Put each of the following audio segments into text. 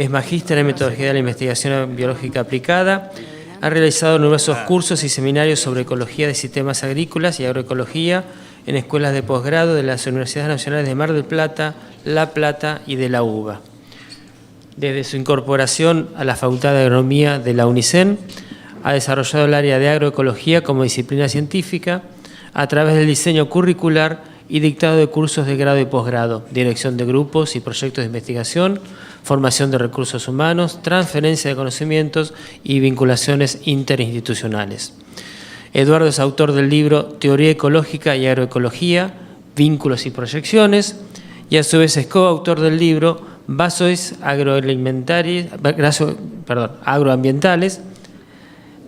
Es magíster en metodología de la investigación biológica aplicada. Ha realizado numerosos cursos y seminarios sobre ecología de sistemas agrícolas y agroecología en escuelas de posgrado de las Universidades Nacionales de Mar del Plata, La Plata y de la UBA. Desde su incorporación a la Facultad de Agronomía de la UNICEN, ha desarrollado el área de agroecología como disciplina científica a través del diseño curricular y dictado de cursos de grado y posgrado, dirección de grupos y proyectos de investigación, formación de recursos humanos, transferencia de conocimientos y vinculaciones interinstitucionales. Eduardo es autor del libro Teoría Ecológica y Agroecología, Vínculos y Proyecciones, y a su vez es coautor del libro Bases agroambientales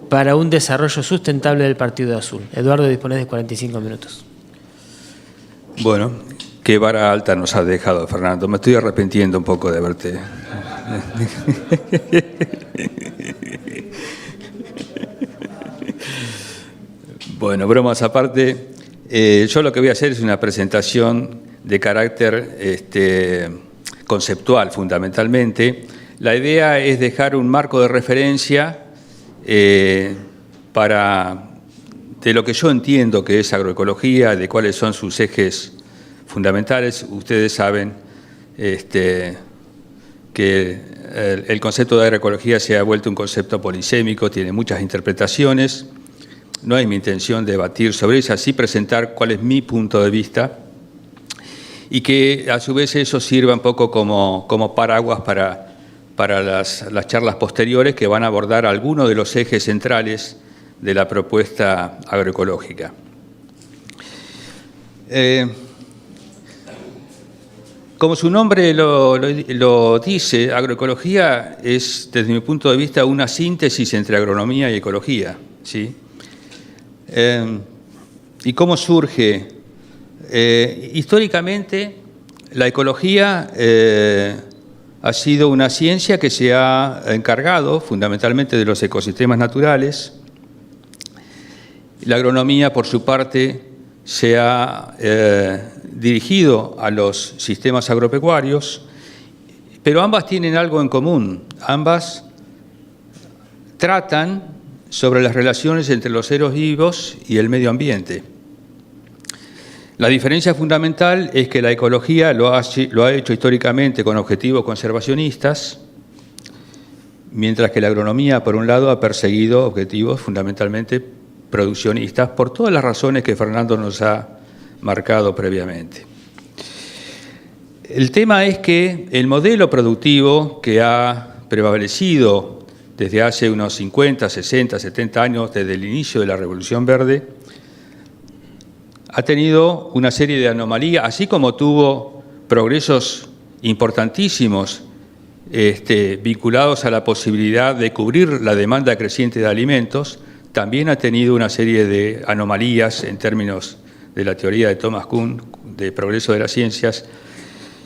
para un desarrollo sustentable del Partido Azul. Eduardo, disponés de 45 minutos. Bueno, qué vara alta nos has dejado, Fernando. Me estoy arrepintiendo un poco de verte. Bueno, bromas aparte, yo lo que voy a hacer es una presentación de carácter conceptual, fundamentalmente. La idea es dejar un marco de referencia de lo que yo entiendo que es agroecología, de cuáles son sus ejes fundamentales. Ustedes saben que el concepto de agroecología se ha vuelto un concepto polisémico, tiene muchas interpretaciones. No es mi intención debatir sobre ella, sí presentar cuál es mi punto de vista y que a su vez eso sirva un poco como paraguas para las charlas posteriores que van a abordar algunos de los ejes centrales de la propuesta agroecológica. Como su nombre lo dice, agroecología es, desde mi punto de vista, una síntesis entre agronomía y ecología, ¿sí? ¿Y cómo surge? Históricamente, la ecología ha sido una ciencia que se ha encargado fundamentalmente de los ecosistemas naturales. La agronomía, por su parte, se ha dirigido a los sistemas agropecuarios, pero ambas tienen algo en común. Ambas tratan sobre las relaciones entre los seres vivos y el medio ambiente. La diferencia fundamental es que la ecología lo ha hecho históricamente con objetivos conservacionistas, mientras que la agronomía, por un lado, ha perseguido objetivos fundamentalmente produccionistas, por todas las razones que Fernando nos ha marcado previamente. El tema es que el modelo productivo que ha prevalecido desde hace unos 50, 60, 70 años, desde el inicio de la Revolución Verde, ha tenido una serie de anomalías, así como tuvo progresos importantísimos vinculados a la posibilidad de cubrir la demanda creciente de alimentos, también ha tenido una serie de anomalías en términos de la teoría de Thomas Kuhn, de progreso de las ciencias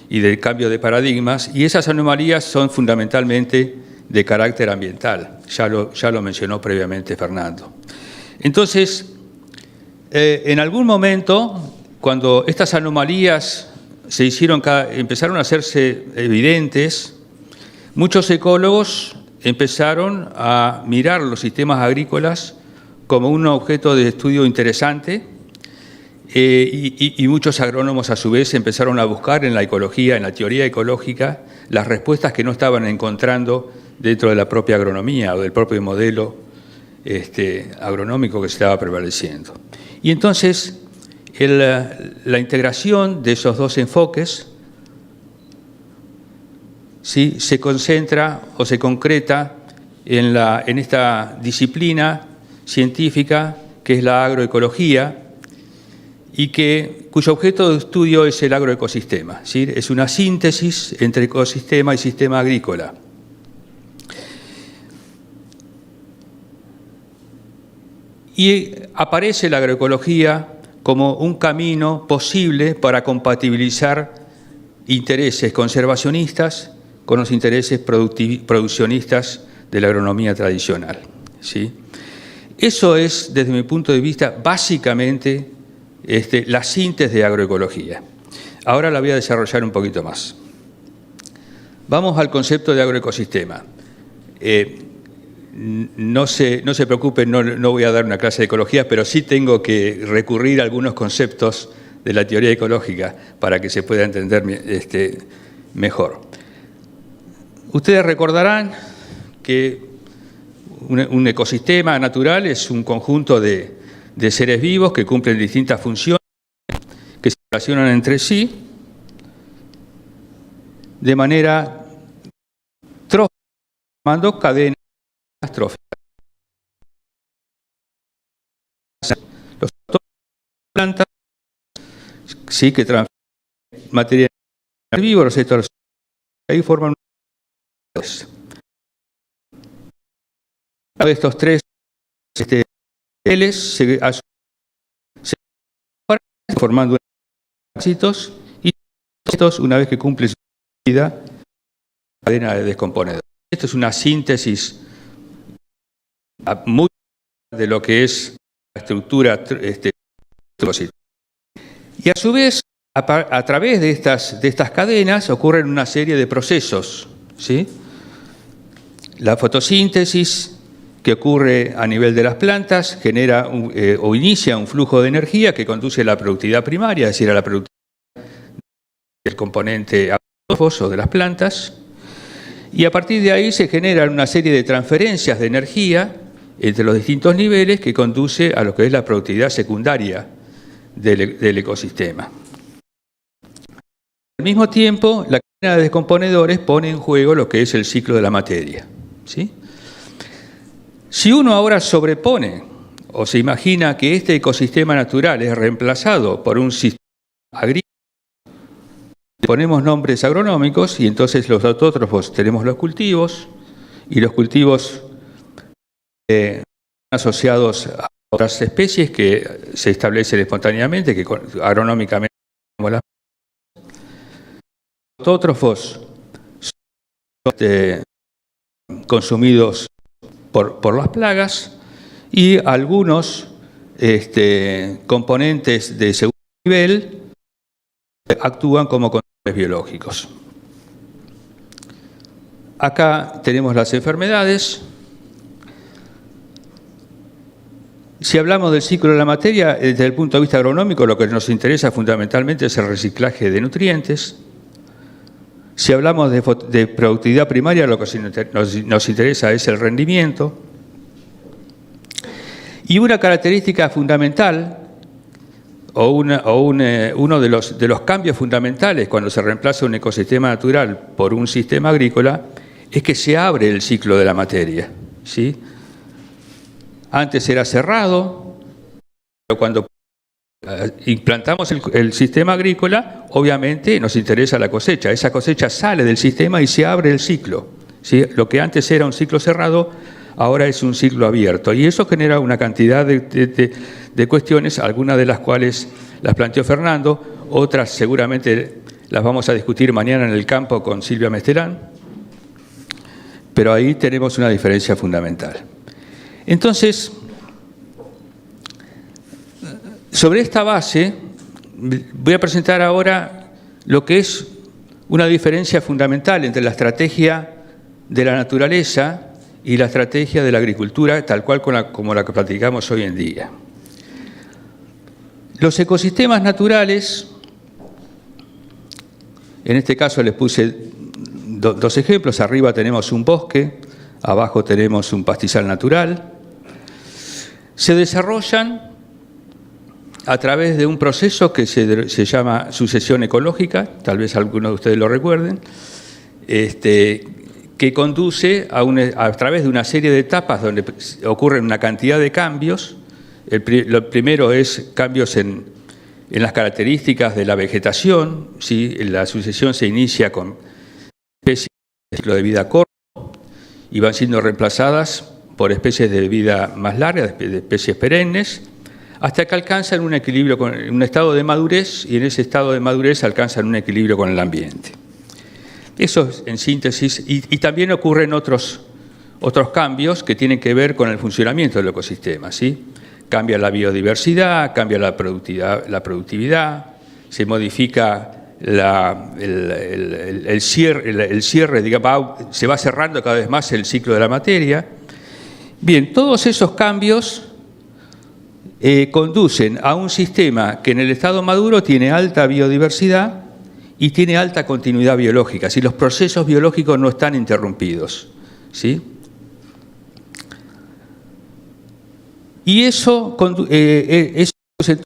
y del cambio de paradigmas, y esas anomalías son fundamentalmente de carácter ambiental, ya lo mencionó previamente Fernando. Entonces, en algún momento, cuando estas anomalías empezaron a hacerse evidentes, muchos ecólogos empezaron a mirar los sistemas agrícolas como un objeto de estudio interesante y muchos agrónomos a su vez empezaron a buscar en la ecología, en la teoría ecológica, las respuestas que no estaban encontrando dentro de la propia agronomía o del propio modelo agronómico que estaba prevaleciendo. Y entonces la integración de esos dos enfoques ¿sí? se concentra o se concreta en esta disciplina científica que es la agroecología y cuyo objeto de estudio es el agroecosistema, ¿sí? Es una síntesis entre ecosistema y sistema agrícola. Y aparece la agroecología como un camino posible para compatibilizar intereses conservacionistas con los intereses produccionistas de la agronomía tradicional, ¿sí? Eso es, desde mi punto de vista, básicamente la síntesis de agroecología. Ahora la voy a desarrollar un poquito más. Vamos al concepto de agroecosistema. No se preocupen, no voy a dar una clase de ecología, pero sí tengo que recurrir a algunos conceptos de la teoría ecológica para que se pueda entender mejor. Ustedes recordarán que un ecosistema natural es un conjunto de seres vivos que cumplen distintas funciones, que se relacionan entre sí de manera trófica, formando cadenas tróficas. Los plantas sí que transfieren materia herbívoros, ahí forman estos tres Ls se formando parásitos y estos, una vez que cumplen su vida, cadena de descomponedores. Esto es una síntesis muy de lo que es la estructura y a su vez a través de estas cadenas ocurren una serie de procesos, ¿sí? La fotosíntesis que ocurre a nivel de las plantas genera o inicia un flujo de energía que conduce a la productividad primaria, es decir, a la productividad del componente autótrofoso de las plantas, y a partir de ahí se generan una serie de transferencias de energía entre los distintos niveles que conduce a lo que es la productividad secundaria del ecosistema. Al mismo tiempo, la cadena de descomponedores pone en juego lo que es el ciclo de la materia, ¿sí? Si uno ahora sobrepone o se imagina que este ecosistema natural es reemplazado por un sistema agrícola, ponemos nombres agronómicos y entonces los autótrofos tenemos los cultivos y los cultivos asociados a otras especies que se establecen espontáneamente, que agronómicamente como las autótrofos son consumidos por las plagas y algunos componentes de segundo nivel actúan como controles biológicos. Acá tenemos las enfermedades. Si hablamos del ciclo de la materia, desde el punto de vista agronómico, lo que nos interesa fundamentalmente es el reciclaje de nutrientes. Si hablamos de productividad primaria, lo que nos interesa es el rendimiento. Y una característica fundamental, uno de los cambios fundamentales cuando se reemplaza un ecosistema natural por un sistema agrícola, es que se abre el ciclo de la materia, ¿sí? Antes era cerrado, pero cuando implantamos el sistema agrícola, obviamente nos interesa la cosecha. Esa cosecha sale del sistema y se abre el ciclo, ¿sí? Lo que antes era un ciclo cerrado, ahora es un ciclo abierto. Y eso genera una cantidad de cuestiones, algunas de las cuales las planteó Fernando, otras seguramente las vamos a discutir mañana en el campo con Silvia Mestelán, pero ahí tenemos una diferencia fundamental. Entonces, sobre esta base, voy a presentar ahora lo que es una diferencia fundamental entre la estrategia de la naturaleza y la estrategia de la agricultura, tal cual como la que practicamos hoy en día. Los ecosistemas naturales, en este caso les puse dos ejemplos, arriba tenemos un bosque, abajo tenemos un pastizal natural, se desarrollan a través de un proceso que se llama sucesión ecológica, tal vez algunos de ustedes lo recuerden, que conduce a través de una serie de etapas donde ocurren una cantidad de cambios. Lo primero es cambios en las características de la vegetación, ¿sí? La sucesión se inicia con especies de ciclo de vida corto y van siendo reemplazadas por especies de vida más larga, de especies perennes, hasta que alcanzan un equilibrio, un estado de madurez, y en ese estado de madurez alcanzan un equilibrio con el ambiente. Eso es en síntesis, y también ocurren otros cambios que tienen que ver con el funcionamiento del ecosistema, ¿sí? Cambia la biodiversidad, cambia la productividad, se modifica el cierre, digamos, se va cerrando cada vez más el ciclo de la materia. Bien, todos esos cambios conducen a un sistema que en el estado maduro tiene alta biodiversidad y tiene alta continuidad biológica, si los procesos biológicos no están interrumpidos, ¿sí? Y eso es un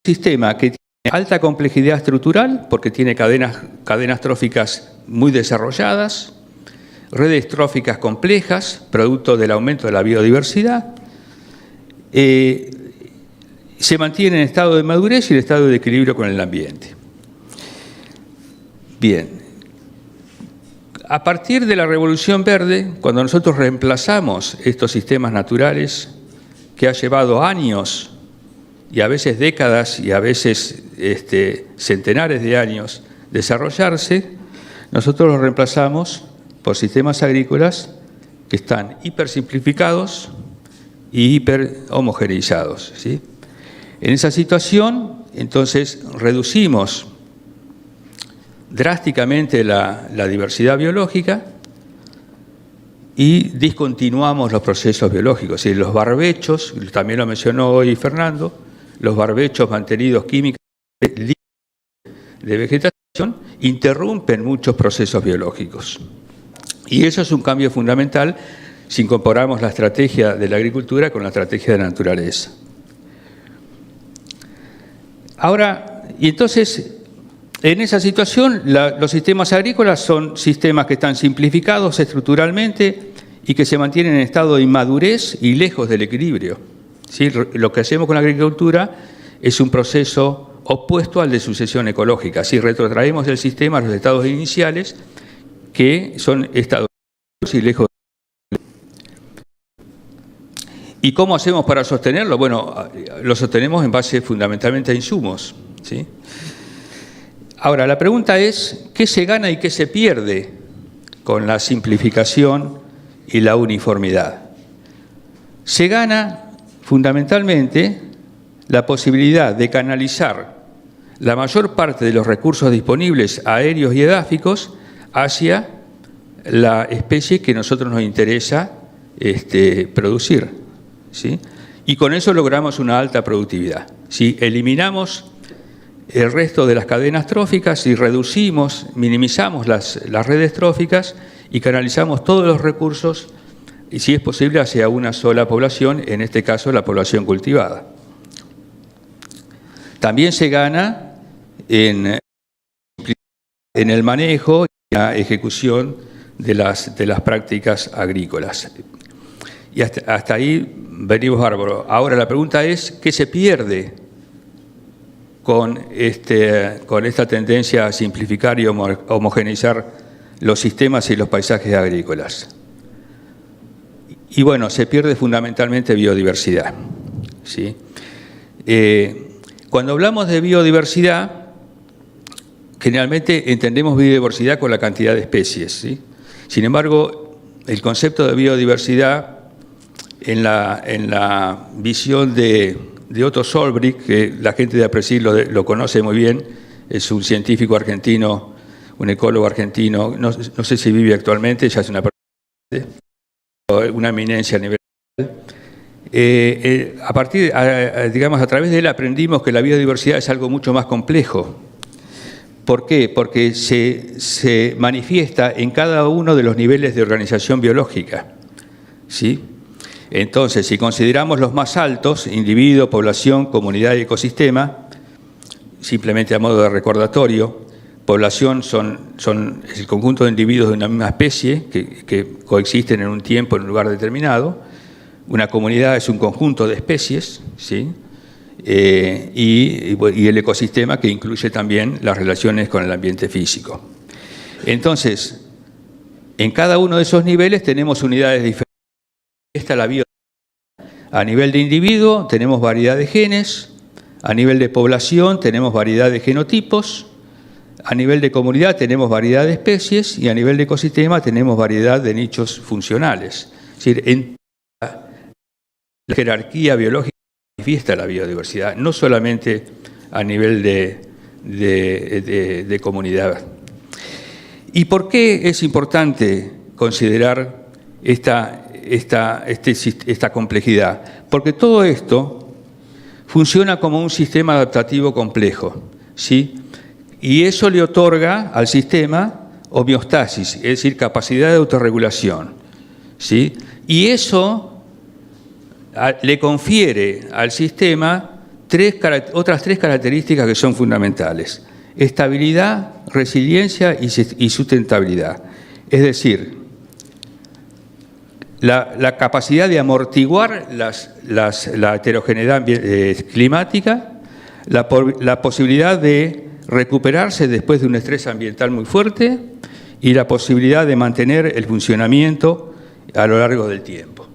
sistema que tiene alta complejidad estructural, porque tiene cadenas tróficas muy desarrolladas, redes tróficas complejas, producto del aumento de la biodiversidad, se mantiene en estado de madurez y en estado de equilibrio con el ambiente. Bien, a partir de la Revolución Verde, cuando nosotros reemplazamos estos sistemas naturales que ha llevado años y a veces décadas y a veces centenares de años desarrollarse, nosotros los reemplazamos por sistemas agrícolas que están hipersimplificados y hiperhomogeneizados, ¿sí? En esa situación, entonces, reducimos drásticamente la diversidad biológica y discontinuamos los procesos biológicos. Y los barbechos, también lo mencionó hoy Fernando, los barbechos mantenidos químicamente de vegetación interrumpen muchos procesos biológicos. Y eso es un cambio fundamental si incorporamos la estrategia de la agricultura con la estrategia de la naturaleza. Ahora, y entonces, en esa situación, los sistemas agrícolas son sistemas que están simplificados estructuralmente y que se mantienen en estado de inmadurez y lejos del equilibrio, ¿sí? Lo que hacemos con la agricultura es un proceso opuesto al de sucesión ecológica. Si retrotraemos el sistema a los estados iniciales, que son estados y lejos. ¿Y cómo hacemos para sostenerlo? Bueno, lo sostenemos en base fundamentalmente a insumos, ¿sí? Ahora, la pregunta es, ¿qué se gana y qué se pierde con la simplificación y la uniformidad? Se gana fundamentalmente la posibilidad de canalizar la mayor parte de los recursos disponibles aéreos y edáficos hacia la especie que a nosotros nos interesa producir, ¿sí? Y con eso logramos una alta productividad. Si eliminamos el resto de las cadenas tróficas y reducimos, minimizamos las redes tróficas y canalizamos todos los recursos, y si es posible, hacia una sola población, en este caso la población cultivada. También se gana en el manejo y la ejecución de las prácticas agrícolas. Y hasta ahí venimos bárbaro. Ahora la pregunta es, ¿qué se pierde con esta tendencia a simplificar y homogeneizar los sistemas y los paisajes agrícolas? Y bueno, se pierde fundamentalmente biodiversidad, ¿sí? Cuando hablamos de biodiversidad, generalmente entendemos biodiversidad con la cantidad de especies, ¿sí? Sin embargo, el concepto de biodiversidad en la visión de Otto Solbrig, que la gente de APRESID lo conoce muy bien, es un científico argentino, un ecólogo argentino, no sé si vive actualmente, ya es una eminencia a nivel mundial. Digamos, a través de él aprendimos que la biodiversidad es algo mucho más complejo. ¿Por qué? Porque se manifiesta en cada uno de los niveles de organización biológica, ¿sí? Entonces, si consideramos los más altos, individuo, población, comunidad y ecosistema, simplemente a modo de recordatorio, población es el conjunto de individuos de una misma especie que coexisten en un tiempo, en un lugar determinado. Una comunidad es un conjunto de especies, ¿sí? Y el ecosistema, que incluye también las relaciones con el ambiente físico. Entonces, en cada uno de esos niveles tenemos unidades diferentes. Esta es la biodiversidad. A nivel de individuo tenemos variedad de genes, a nivel de población tenemos variedad de genotipos, a nivel de comunidad tenemos variedad de especies y a nivel de ecosistema tenemos variedad de nichos funcionales. Es decir, en la jerarquía biológica manifiesta la biodiversidad, no solamente a nivel de de comunidad. ¿Y por qué es importante considerar esta complejidad? Porque todo esto funciona como un sistema adaptativo complejo, ¿sí? Y eso le otorga al sistema homeostasis, es decir, capacidad de autorregulación, ¿sí? Y eso le confiere al sistema otras tres características que son fundamentales: estabilidad, resiliencia y sustentabilidad. Es decir, la capacidad de amortiguar la heterogeneidad climática, la posibilidad de recuperarse después de un estrés ambiental muy fuerte y la posibilidad de mantener el funcionamiento a lo largo del tiempo.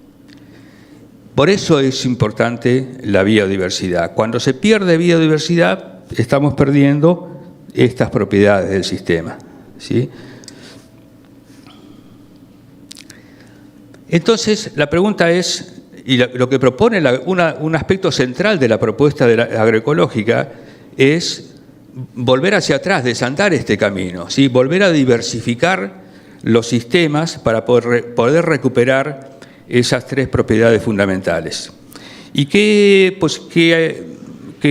Por eso es importante la biodiversidad. Cuando se pierde biodiversidad, estamos perdiendo estas propiedades del sistema, ¿sí? Entonces, la pregunta es, y lo que propone un aspecto central de la propuesta de la agroecológica es volver hacia atrás, desandar este camino, ¿sí? Volver a diversificar los sistemas para poder recuperar esas tres propiedades fundamentales. ¿Y qué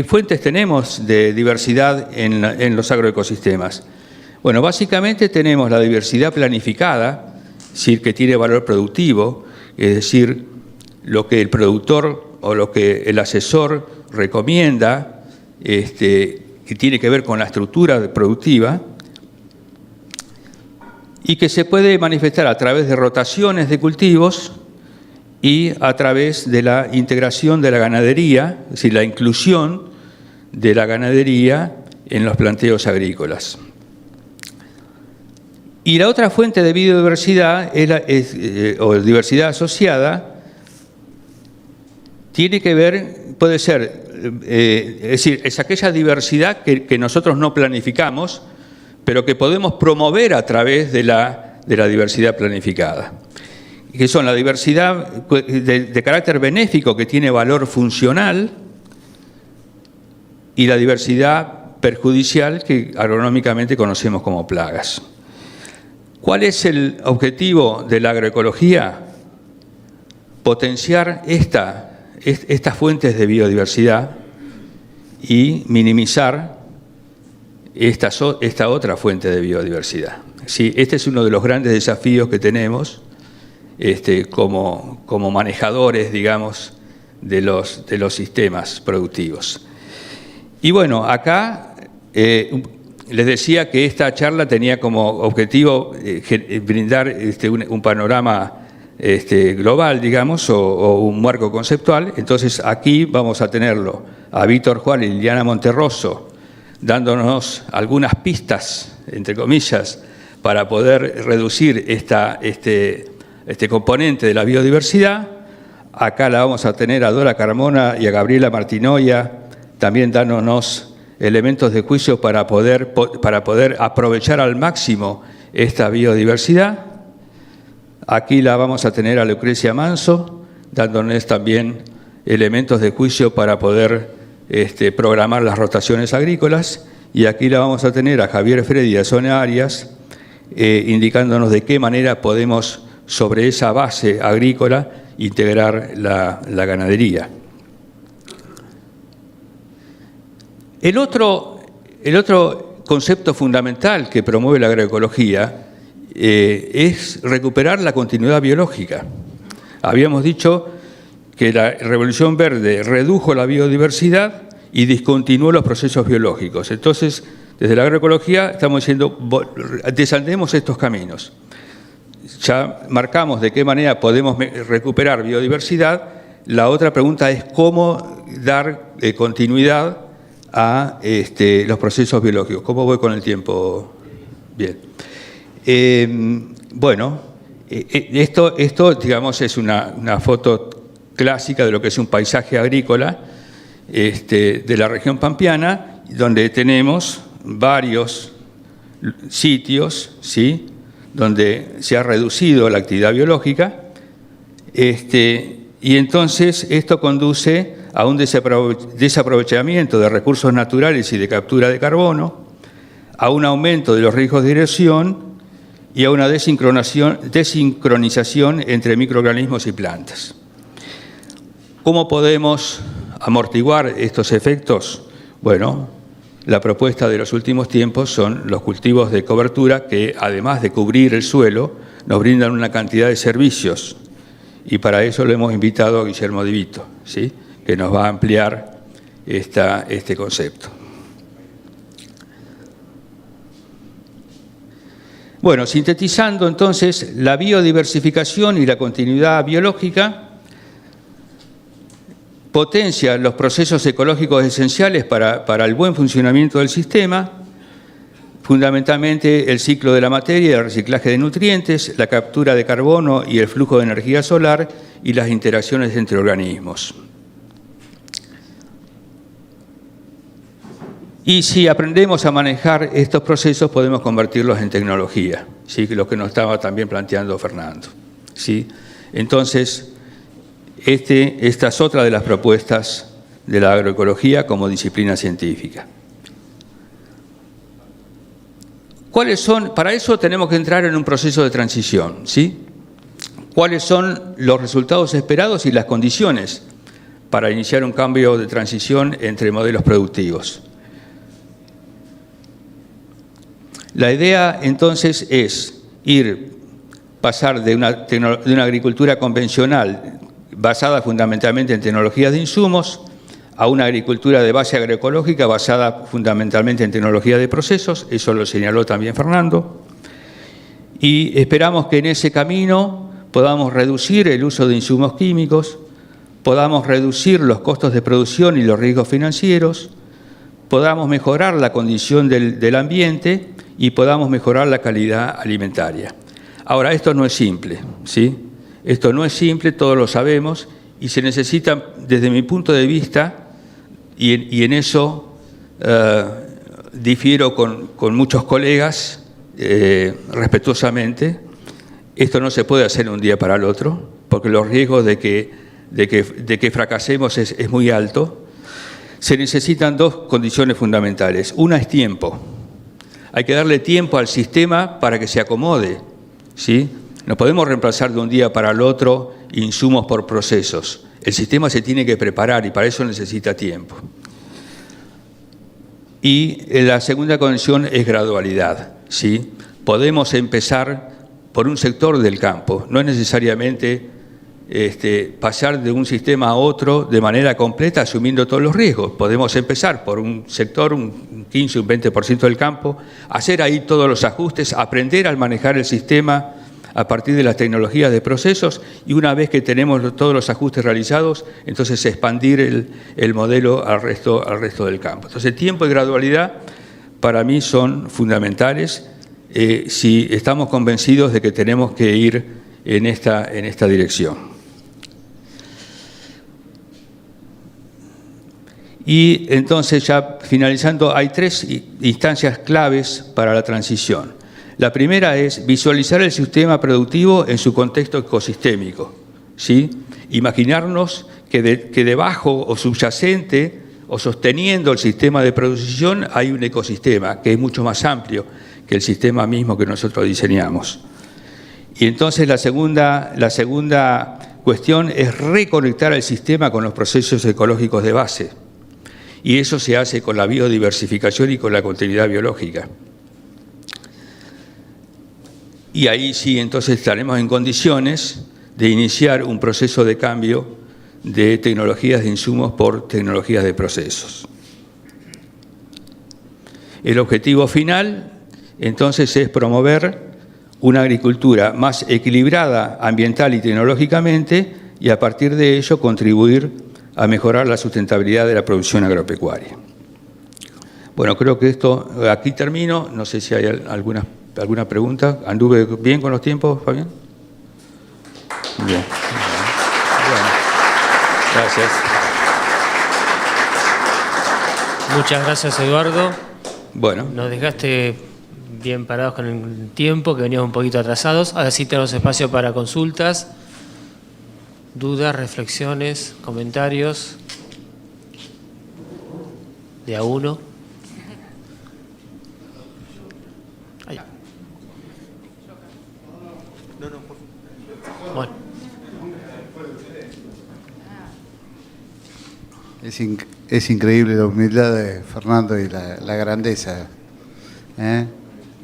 fuentes tenemos de diversidad en los agroecosistemas? Bueno, básicamente tenemos la diversidad planificada, es decir, que tiene valor productivo, es decir, lo que el productor o lo que el asesor recomienda, que tiene que ver con la estructura productiva, y que se puede manifestar a través de rotaciones de cultivos y a través de la integración de la ganadería, es decir, la inclusión de la ganadería en los planteos agrícolas. Y la otra fuente de biodiversidad o diversidad asociada tiene que ver, puede ser, es decir, es aquella diversidad que nosotros no planificamos, pero que podemos promover a través de la diversidad planificada, que son la diversidad de carácter benéfico que tiene valor funcional y la diversidad perjudicial que agronómicamente conocemos como plagas. ¿Cuál es el objetivo de la agroecología? Potenciar estas fuentes de biodiversidad y minimizar esta otra fuente de biodiversidad. Sí, este es uno de los grandes desafíos que tenemos como manejadores, digamos, de los sistemas productivos. Y bueno, acá les decía que esta charla tenía como objetivo brindar un panorama global, digamos, o un marco conceptual. Entonces aquí vamos a tenerlo a Víctor Juárez y Liliana Monterroso dándonos algunas pistas, entre comillas, para poder reducir este componente de la biodiversidad. Acá la vamos a tener a Dora Carmona y a Gabriela Martinoia, también dándonos elementos de juicio para poder aprovechar al máximo esta biodiversidad. Aquí la vamos a tener a Lucrecia Manso, dándonos también elementos de juicio para poder programar las rotaciones agrícolas. Y aquí la vamos a tener a Javier Freddy y a Sonia Arias, indicándonos de qué manera podemos, sobre esa base agrícola, integrar la ganadería. El otro concepto fundamental que promueve la agroecología es recuperar la continuidad biológica. Habíamos dicho que la Revolución Verde redujo la biodiversidad y discontinuó los procesos biológicos. Entonces, desde la agroecología estamos diciendo, desandemos estos caminos. Ya marcamos de qué manera podemos recuperar biodiversidad. La otra pregunta es cómo dar continuidad a los procesos biológicos. ¿Cómo voy con el tiempo? Bien. Bueno, esto, digamos, es una foto clásica de lo que es un paisaje agrícola de la región pampeana, donde tenemos varios sitios, ¿sí?, donde se ha reducido la actividad biológica, y entonces esto conduce a un desaprovechamiento de recursos naturales y de captura de carbono, a un aumento de los riesgos de erosión y a una desincronización entre microorganismos y plantas. ¿Cómo podemos amortiguar estos efectos? Bueno, la propuesta de los últimos tiempos son los cultivos de cobertura que, además de cubrir el suelo, nos brindan una cantidad de servicios. Y para eso lo hemos invitado a Guillermo Di Vito, ¿sí?, que nos va a ampliar este concepto. Bueno, sintetizando entonces, la biodiversificación y la continuidad biológica potencia los procesos ecológicos esenciales para el buen funcionamiento del sistema, fundamentalmente el ciclo de la materia, el reciclaje de nutrientes, la captura de carbono y el flujo de energía solar y las interacciones entre organismos. Y si aprendemos a manejar estos procesos, podemos convertirlos en tecnología, ¿sí?, lo que nos estaba también planteando Fernando, ¿sí? Entonces, esta es otra de las propuestas de la agroecología como disciplina científica. ¿Cuáles son? Para eso tenemos que entrar en un proceso de transición, ¿sí? ¿Cuáles son los resultados esperados y las condiciones para iniciar un cambio de transición entre modelos productivos? La idea, entonces, es pasar de una agricultura convencional basada fundamentalmente en tecnologías de insumos a una agricultura de base agroecológica basada fundamentalmente en tecnología de procesos, eso lo señaló también Fernando, y esperamos que en ese camino podamos reducir el uso de insumos químicos, podamos reducir los costos de producción y los riesgos financieros, podamos mejorar la condición del ambiente y podamos mejorar la calidad alimentaria. Ahora, esto no es simple, ¿sí? Esto no es simple, todos lo sabemos, y se necesita, desde mi punto de vista, y en eso difiero con muchos colegas, respetuosamente, esto no se puede hacer de un día para el otro, porque los riesgos de que fracasemos es muy alto. Se necesitan dos condiciones fundamentales. Una es tiempo. Hay que darle tiempo al sistema para que se acomode, ¿sí? No podemos reemplazar de un día para el otro insumos por procesos. El sistema se tiene que preparar y para eso necesita tiempo. Y la segunda condición es gradualidad, ¿sí? Podemos empezar por un sector del campo. No es necesariamente pasar de un sistema a otro de manera completa asumiendo todos los riesgos. Podemos empezar por un sector, un 15, un 20% del campo, hacer ahí todos los ajustes, aprender a manejar el sistema a partir de las tecnologías de procesos y una vez que tenemos todos los ajustes realizados, entonces expandir el modelo al resto del campo. Entonces, tiempo y gradualidad para mí son fundamentales si estamos convencidos de que tenemos que ir en esta dirección. Y entonces, ya finalizando, hay tres instancias claves para la transición. La primera es visualizar el sistema productivo en su contexto ecosistémico, ¿sí? Imaginarnos que debajo o subyacente o sosteniendo el sistema de producción hay un ecosistema que es mucho más amplio que el sistema mismo que nosotros diseñamos. Y entonces la segunda cuestión es reconectar el sistema con los procesos ecológicos de base. Y eso se hace con la biodiversificación y con la continuidad biológica. Y ahí sí, entonces estaremos en condiciones de iniciar un proceso de cambio de tecnologías de insumos por tecnologías de procesos. El objetivo final, entonces, es promover una agricultura más equilibrada ambiental y tecnológicamente y a partir de ello contribuir a mejorar la sustentabilidad de la producción agropecuaria. Bueno, creo que aquí termino. No sé si hay alguna pregunta. ¿Anduve bien con los tiempos, Fabián? Bien. Bueno, gracias. Muchas gracias, Eduardo. Bueno. Nos dejaste bien parados con el tiempo, que veníamos un poquito atrasados. Ahora sí tenemos espacio para consultas, dudas, reflexiones, comentarios. De a uno. Ahí. Bueno. Es increíble la humildad de Fernando y la grandeza.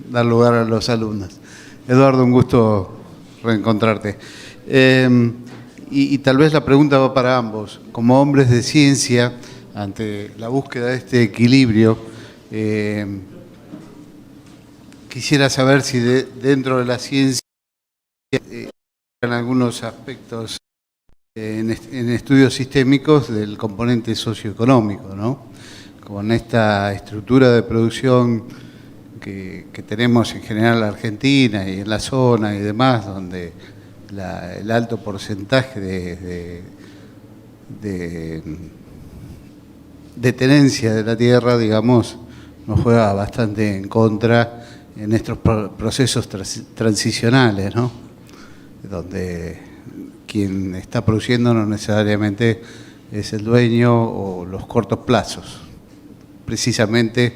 Dar lugar a los alumnos. Eduardo, un gusto reencontrarte. Y tal vez la pregunta va para ambos. Como hombres de ciencia, ante la búsqueda de este equilibrio, quisiera saber si dentro de la ciencia en algunos aspectos en estudios sistémicos del componente socioeconómico, ¿no? Con esta estructura de producción que tenemos en general en la Argentina y en la zona y demás, donde el alto porcentaje de tenencia de la tierra, digamos, nos juega bastante en contra en estos procesos transicionales, ¿no? Donde quien está produciendo no necesariamente es el dueño o los cortos plazos. Precisamente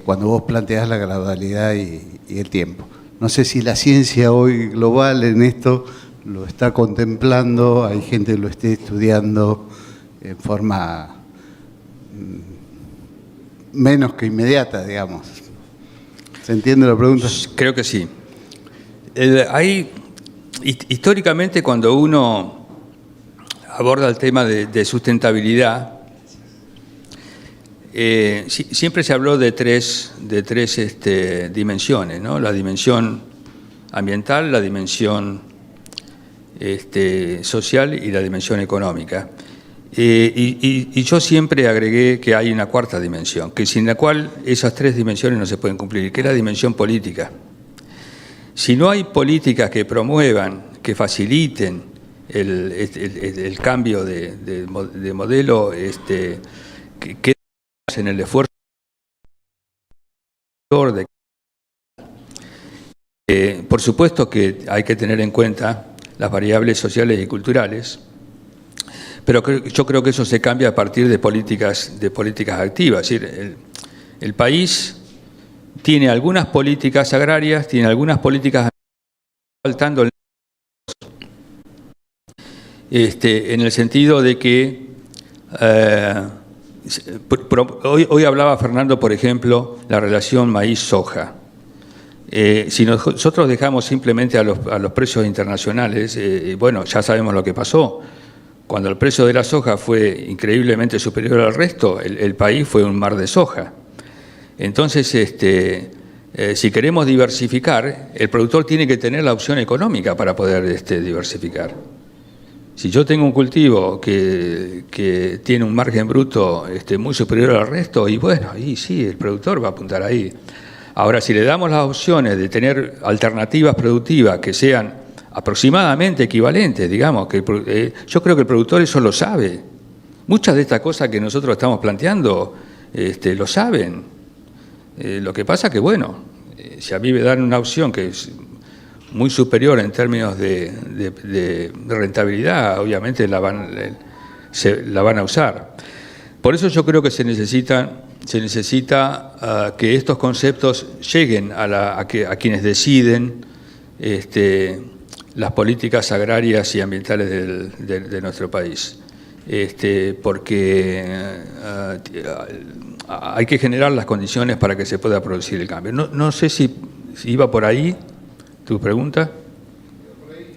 cuando vos planteás la gradualidad y el tiempo. No sé si la ciencia hoy global en esto lo está contemplando, hay gente que lo esté estudiando en forma menos que inmediata, digamos. ¿Se entiende la pregunta? Creo que sí. Históricamente, cuando uno aborda el tema de sustentabilidad, siempre se habló de tres dimensiones, ¿no? La dimensión ambiental, la dimensión social y la dimensión económica. Y yo siempre agregué que hay una cuarta dimensión, que sin la cual esas tres dimensiones no se pueden cumplir, que es la dimensión política. Si no hay políticas que promuevan, que faciliten el cambio de modelo, que en el esfuerzo por supuesto que hay que tener en cuenta las variables sociales y culturales, pero yo creo que eso se cambia a partir de políticas activas. Es decir, el país tiene algunas políticas agrarias, tiene algunas políticas faltando en el sentido de que hoy hablaba Fernando, por ejemplo, la relación maíz-soja. Si nosotros dejamos simplemente a los precios internacionales, bueno, ya sabemos lo que pasó. Cuando el precio de la soja fue increíblemente superior al resto, el país fue un mar de soja. Entonces, si queremos diversificar, el productor tiene que tener la opción económica para poder diversificar. Si yo tengo un cultivo que tiene un margen bruto muy superior al resto, y bueno, ahí sí, el productor va a apuntar ahí. Ahora, si le damos las opciones de tener alternativas productivas que sean aproximadamente equivalentes, digamos, yo creo que el productor eso lo sabe. Muchas de estas cosas que nosotros estamos planteando lo saben. Lo que pasa que, bueno, si a mí me dan una opción que es muy superior en términos de rentabilidad, obviamente la van a usar. Por eso yo creo que se necesita que estos conceptos lleguen a quienes deciden las políticas agrarias y ambientales de nuestro país. Porque hay que generar las condiciones para que se pueda producir el cambio. No sé si iba por ahí tu pregunta. Por ahí,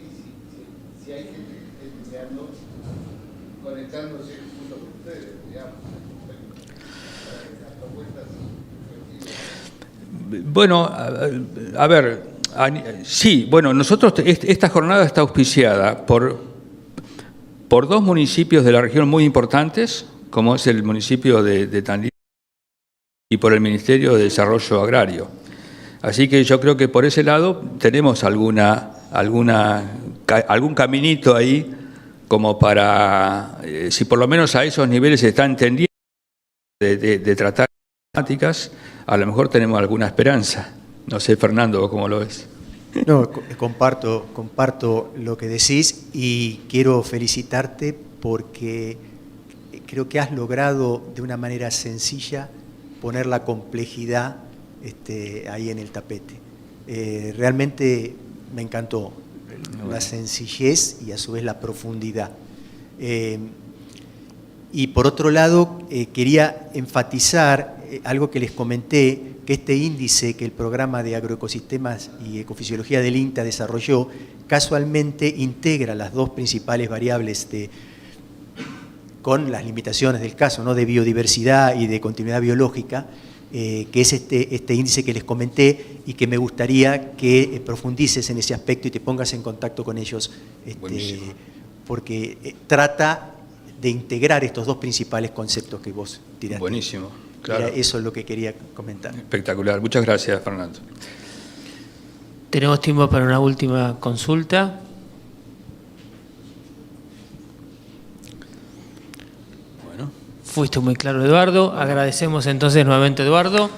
si hay gente estudiando, conectándose junto con ustedes, digamos, las propuestas. Bueno, a ver, sí, bueno, nosotros, esta jornada está auspiciada por dos municipios de la región muy importantes, como es el municipio de Tandil y por el Ministerio de Desarrollo Agrario. Así que yo creo que por ese lado tenemos algún caminito ahí como para, si por lo menos a esos niveles se está entendiendo de tratar temáticas, a lo mejor tenemos alguna esperanza. No sé, Fernando, ¿vos cómo lo ves? No, comparto lo que decís y quiero felicitarte porque creo que has logrado de una manera sencilla poner la complejidad ahí en el tapete. Realmente me encantó la sencillez y a su vez la profundidad. Y por otro lado, quería enfatizar algo que les comenté, que este índice que el programa de agroecosistemas y ecofisiología del INTA desarrolló, casualmente integra las dos principales variables con las limitaciones del caso, ¿no?, de biodiversidad y de continuidad biológica, que es este índice que les comenté y que me gustaría que profundices en ese aspecto y te pongas en contacto con ellos, porque trata de integrar estos dos principales conceptos que vos tiraste. Buenísimo, claro. Eso es lo que quería comentar. Espectacular. Muchas gracias, Fernando. Tenemos tiempo para una última consulta. Bueno. Fuiste muy claro, Eduardo. Agradecemos entonces nuevamente, Eduardo.